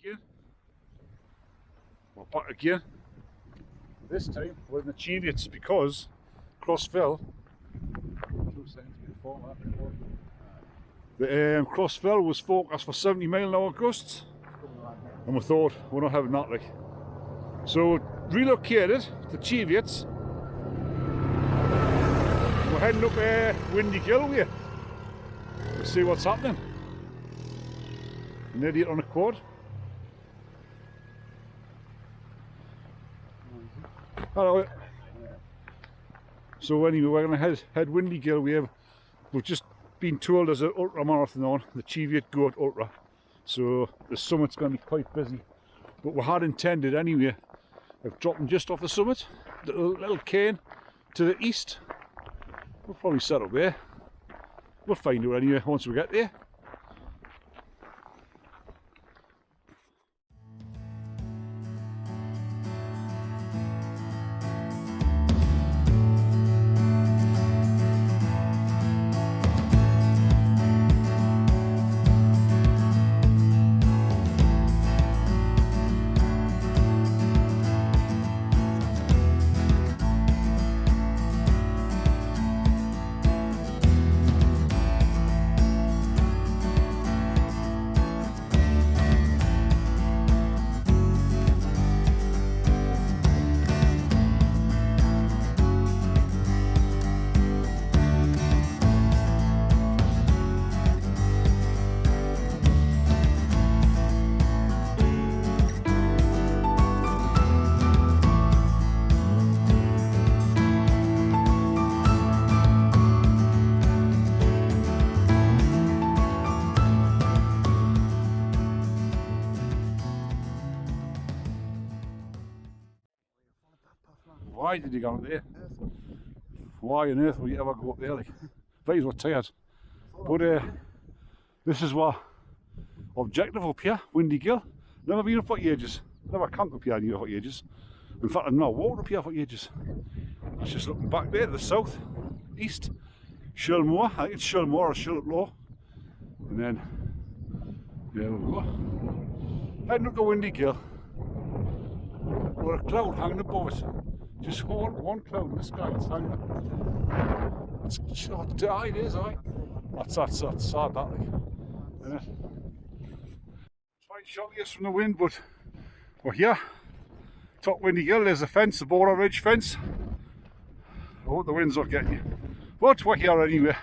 again. We're back again. This time we're in the Cheviots because Crossfell. The Crossfell was forecast for 70-mile-an-hour gusts, and we thought we're not having that, like. So relocated to Cheviots. We're heading up Windy Gyle way to see what's happening. An idiot on a quad. Hello. So anyway, we're going to head Windy Gyle way. We've just been told there's an ultra marathon on, the Cheviot Goat Ultra. So the summit's going to be quite busy. But we had intended anyway of dropping just off the summit, the little cairn to the east. We'll probably set up there. We'll find out anyway once we get there. Why did you go up there? Why on earth would you ever go up there? Like, these were tired. But this is what objective up here, Windy Gyle. Never been up for ages. Never camped up here anyway for ages. In fact, I've not walked up here for ages. It's just looking back there to the south, east. Shillmore, I think it's Shillmore or Shillmore. And then, there we go. Heading up to Windy Gyle. With a cloud hanging above it. Just one cloud in the sky, it's hanging up. It's it is, aye. That's sad, that, like. Isn't it? Trying to shelter us from the wind, but we're here. Top Windy Gyle, there's a fence, the Border Ridge fence. I hope the wind's not getting you. But we're here anyway.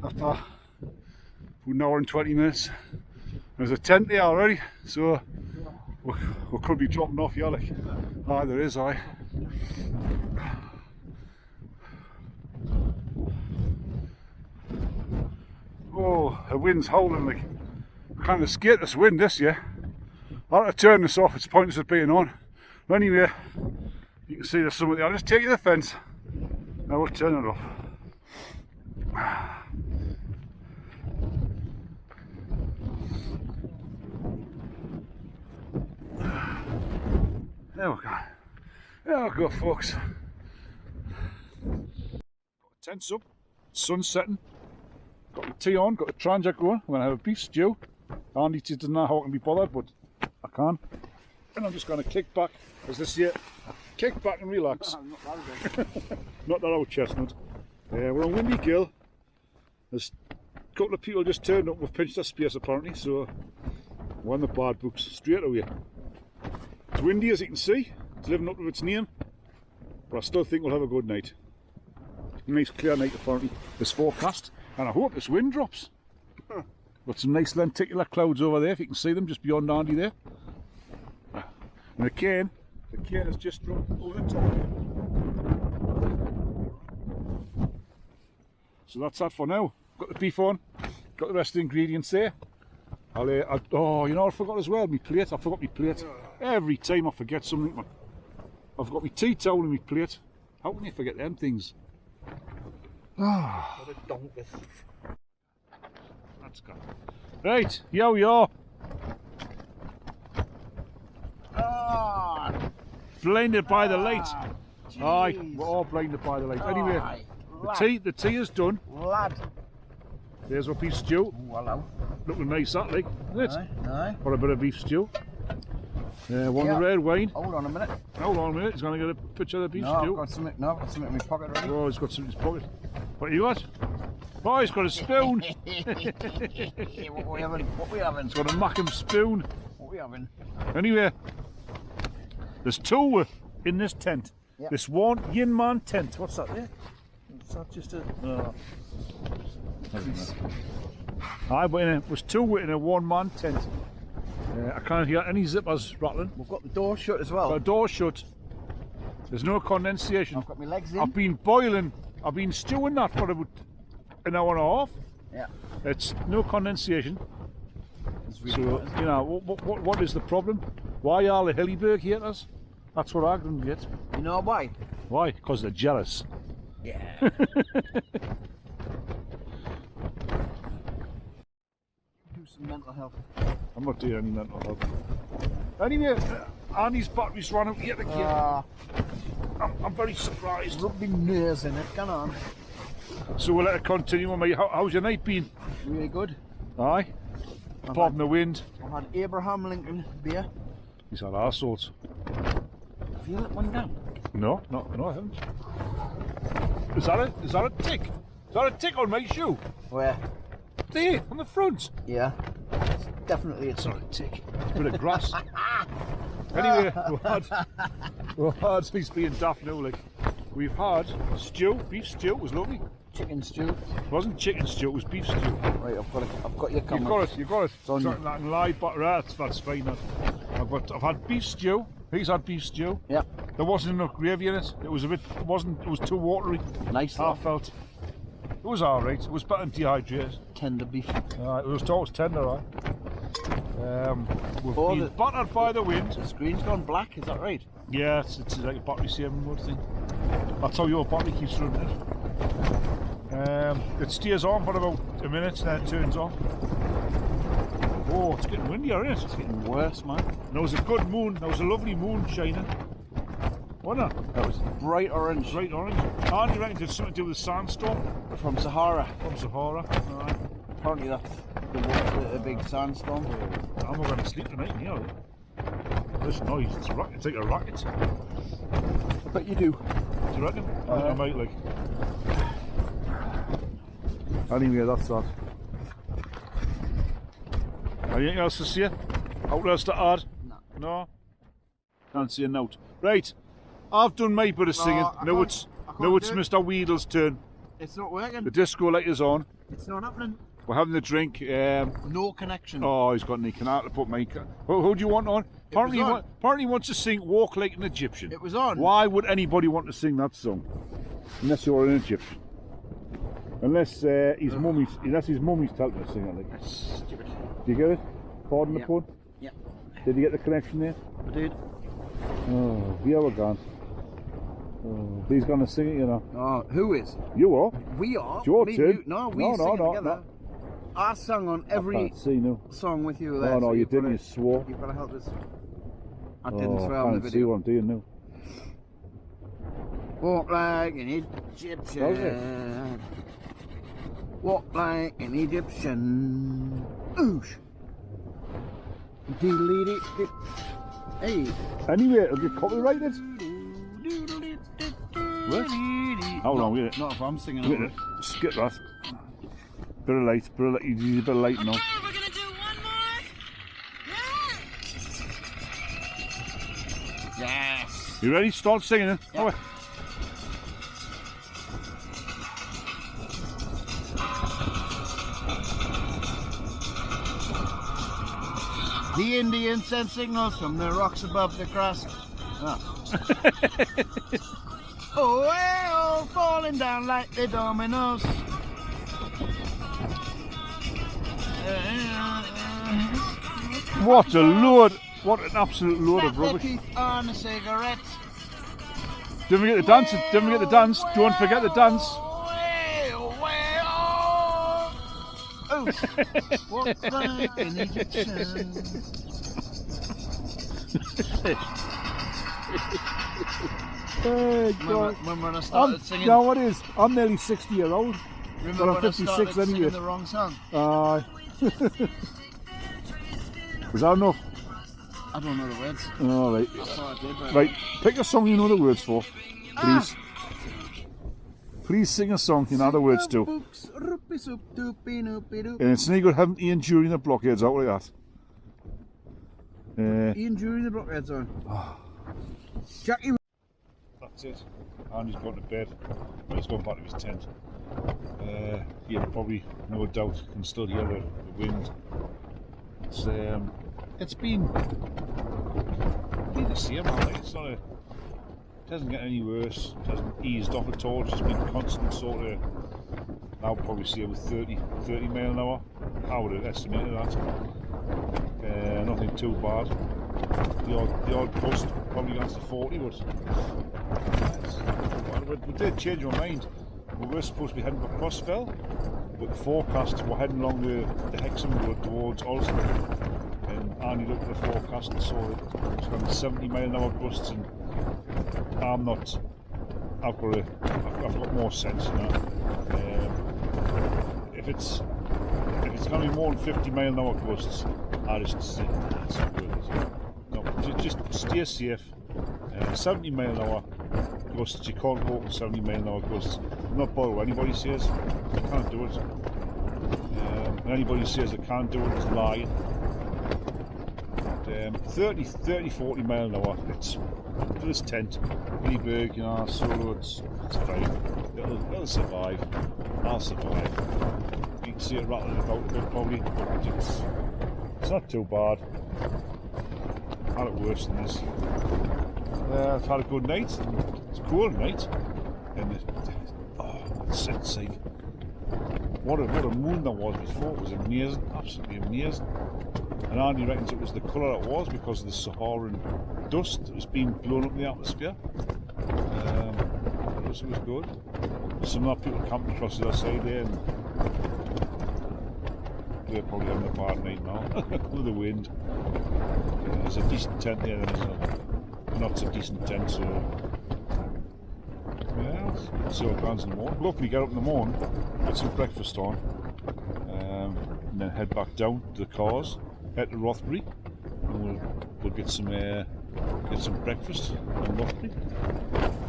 After an hour and 20 minutes. There's a tent there already, so we could be dropping off here, like. Aye, there is, aye. Oh, the wind's howling, like. I can't escape this wind this year. I'll have to turn this off, it's pointless of being on. But anyway, you can see there's something there. I'll just take you to the fence. Now we'll turn it off. There we go. There we go, folks. Got the tents up, sun's setting. Got the tea on, got the Trangia going. I'm going to have a beef stew. Andy doesn't know how I can be bothered, but I can. And I'm just going to kick back, as they say, kick back and relax. Not that old chestnut. We're on Windy Gyle. There's a couple of people just turned up. We've pinched their space apparently, so we're on the bad books straight away. It's windy as you can see. It's living up to its name. But I still think we'll have a good night. Nice clear night apparently. This forecast. And I hope this wind drops. Got some nice lenticular clouds over there, if you can see them just beyond Andy there. And the cairn has just dropped over the top. So that's that for now. Got the beef on, got the rest of the ingredients there. Oh, you know what I forgot as well? My plate. I forgot my plate. Every time I forget something, man. I forgot my tea towel and my plate. How can you forget them things? Ah. That's gone. Right, yo. Ah, blinded by the light. Aye, we're all blinded by the light. Anyway, the tea is done. Lad. There's our beef stew. Oh, hello. Looking nice, that, like, isn't it? Aye. For a bit of beef stew. One Yeah. red wine. Hold on a minute. Hold on a minute, he's going to get a picture of the beef stew. I've got something in my pocket already. Oh, he's got something in his pocket. What you got? Oh, he's got a spoon. What we having? What we having? He's got a Mackham spoon. What we having? Anyway, there's two in this tent. Yep. This one yin man tent. What's that there? Is that just a... No. Aye, but there's two in a one-man tent. I can't hear any zippers rattling. We've got the door shut as well. The door shut. There's no condensation. I've got my legs in. I've been boiling. I've been stewing that for about an hour and a half. Yeah. It's no condensation. It's really So, good. you know, what is the problem? Why are the Hillyberg haters? That's what I don't get. You know why? Why? Because they're jealous. Yeah. Do some mental health. I'm not doing any mental health. Anyway, Annie's battery's run out yet again. I'm very surprised. Rub my nose in it. Come on. So we'll let it continue. Mate. How's your night been? Really good. Aye? Apart from the wind. I've had Abraham Lincoln beer. He's had our sorts. Have you let one down? No, I haven't. Is that a tick? Is that a tick on my shoe? Where? There, on the front. Yeah. Definitely It's not a tick. It's a bit of grass. Anyway, we've had, he's being daft now, like. We've had stew, beef stew, it was lovely. chicken stew. It wasn't chicken stew, it was beef stew. Right, I've got your camera. You've got it. on Something that can lie, but that's fine. I've had beef stew. He's had beef stew. Yeah. There wasn't enough gravy in it. It was too watery. Nice. I felt. It was alright. It was better than dehydrated. Tender beef. It was tender, right? We've been battered by the wind. The screen's gone black, is that right? Yeah, it's like a battery saving mode thing. That's how your battery keeps running it. It stays on for about a minute, then it turns off. Oh, it's getting windier, isn't it? It's getting worse, man. There was a good moon. There was a lovely moon shining. Wasn't it? That was bright orange. Bright orange. And you reckon it's something to do with the sandstorm? From Sahara. From Sahara. Right. Apparently that's a big sandstorm. I'm not going to sleep tonight in here. This noise, it's like a racket. I bet you do. Do you reckon? I might like. Anyway, that's that. Anything else to say? Out else to add? No? Can't see a note. Right, I've done my bit of singing. Now it's Mr. Weedle's turn. It's not working. The disco light is on. It's not happening. We're having a drink. No connection. Oh, he's got an can't to put my. Who do you want on? Apparently he wants to sing "Walk Like an Egyptian." It was on. Why would anybody want to sing that song? Unless you're an Egyptian. Unless his mummy's telling him to sing it. Like. That's stupid. Do you get it? Pardon the pun? Yeah. Did you get the connection there? I did. Oh, yeah, we're gone. Oh, he's going to sing it, you know. Oh, who is? You are. We are. It's your Me, turn. you. No, we sing together. No. I sang on every I can't see, no. song with you there. Oh, no, so you you've didn't, gotta- you swore. You've got to help us. I Oh, didn't swear I on the can't see video. what I'm doing now. Walk like an Egyptian. Walk like an Egyptian. Oosh. Doodly-dee-dee. Hey. Anyway, it'll get copyrighted. What? Hold on, wait. Not if I'm singing Wait, it. skip that. Bit of light, you need a bit of light now. Okay, we're gonna do one more. Yeah. Yes. You ready? Start singing it. Yeah. Oh, The Indians send signals from the rocks above the grass. Oh, well, falling down like the dominoes. what a load! What an absolute load of Snap the rubbish. teeth on a cigarette. Don't forget the dance. Don't forget the dance. Don't forget the dance. Oh, walk like an Egyptian. Hey, God. When I started singing. No, what is? I'm nearly 60 years old. Remember Well, I'm when I 56 started singing anyway. the wrong song? Aye. Was that enough? I don't know the words. All right. I thought I did, but Right, pick a song you know the words for, please. Please sing a song you know the words to. And it's no good having Ian during the blockheads out like that. Ian during the blockheads on. Jackie. That's it. Andy's gone to bed. He's gone back to his tent. Yeah, probably, no doubt, can still hear the wind. It's been the same, hasn't it? It's not it doesn't get any worse. It hasn't eased off at all. It's just been constant sort of. I'll probably see about 30 mile an hour. I would have estimated that. Nothing too bad. The odd gust probably gets to 40, but we did change our mind. We were supposed to be heading for Crossfell, but the forecast we're heading along the Hexham Road towards Alston. And Andy looked at the forecast and saw it was going to 70 mile an hour gusts, and I've got more sense than that. If it's going to be more than 50 mile an hour gusts, I just say that's not good. No, just stay safe. 70 mile an hour gusts, you can't go up 70 mile an hour gusts. I'm not bothered what anybody says, you can't do it. And anybody says they can't do it is lying. 40 mile an hour, it's for this tent, Leeberg, you know, solo, it's fine. It'll survive. I'll survive. You can see it rattling about a bit probably, but it's not too bad. I've had it worse than this. I've had a good night. It's cool at night, and it's like what a moon there was before. It was amazing, absolutely amazing. And Andy reckons it was the colour it was because of the Saharan dust that was being blown up in the atmosphere. It was good. Some of the people camping across the other side there, and they're probably having a bad night now with the wind. There's a decent tent there, and there's a not so decent tent, so yeah, let's see what happens in the morning. Hopefully get up in the morning, get some breakfast on, and then head back down to the cars. Head to Rothbury, and we'll get some breakfast in Rothbury.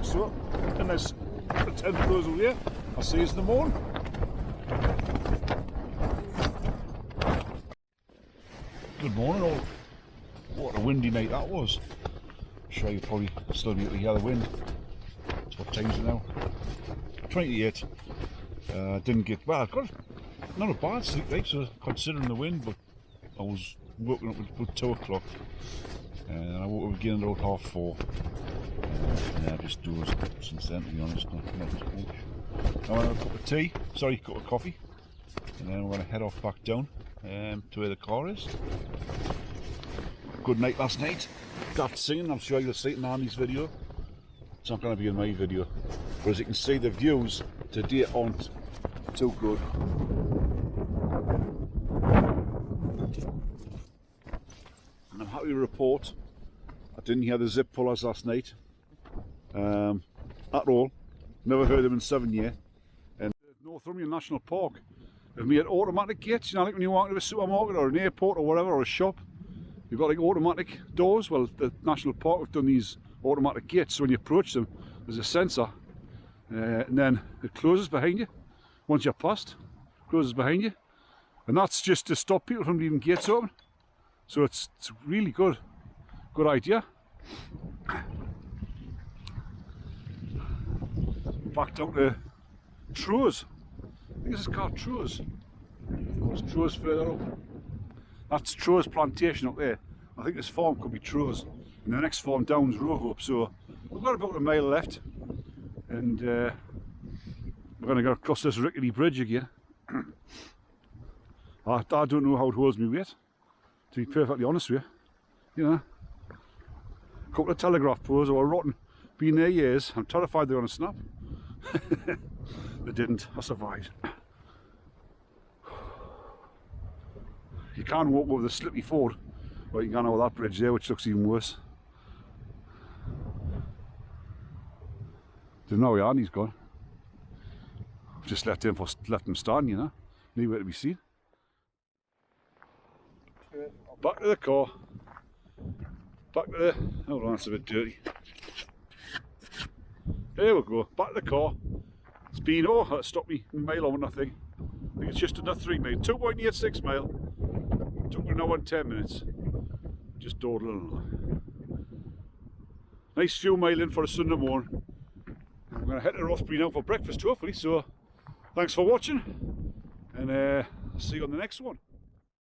So, unless the tent goes over here, I'll see you in the morning. Good morning, all. What a windy night that was. I'm sure you probably still be able to hear the wind. What time is it now? 28. Didn't get well. I got not a bad sleep night, so considering the wind, but I was woken up at about 2 o'clock, and I woke up again at about 4:30. Yeah, I've just dozed since then, to be honest. Not much. Now I have a cup of tea, sorry, cup of coffee, and then we're going to head off back down to where the car is. Good night last night. Daft singing, I'm sure you'll see it in Andy's video. It's not going to be in my video, but as you can see, the views today aren't too good. And I'm happy to report I didn't hear the zip pullers last night at all. Never heard them in 7 years. And North Pennines National Park have made automatic gates. You know, like when you walk into a supermarket or an airport or whatever, or a shop, you've got like automatic doors. Well, the National Park have done these automatic gates, so when you approach them, there's a sensor, and then it closes behind you. Once you're past, it closes behind you, and that's just to stop people from leaving gates open. So it's really good idea. Back down to Troes. I think this is called Troes. There's Troes further up. That's Troes Plantation up there. I think this farm could be Troes, and the next farm down is Rohope. So we've got about a mile left, and we're going to go across this rickety bridge again. I don't know how it holds me weight, to be perfectly honest with you. You know, a couple of telegraph poles that were rotten, been there years. I'm terrified they're going to snap. They didn't. I survived. You can't walk over the slippy ford, or you can over that bridge there, which looks even worse. Don't know where Andy's gone. just let them stand, you know. Anywhere to be seen. Back to the car. Back to the... Hold on, it's a bit dirty. There we go. Back to the car. It's been, oh, that stopped me a mile or nothing. I think it's just another 3 mile. 2.86 mile. Took me an hour and 10 minutes. Just dawdling along. Nice few mile in for a Sunday morning. I'm going to head to Rossbury now for breakfast hopefully, so thanks for watching, and I'll see you on the next one.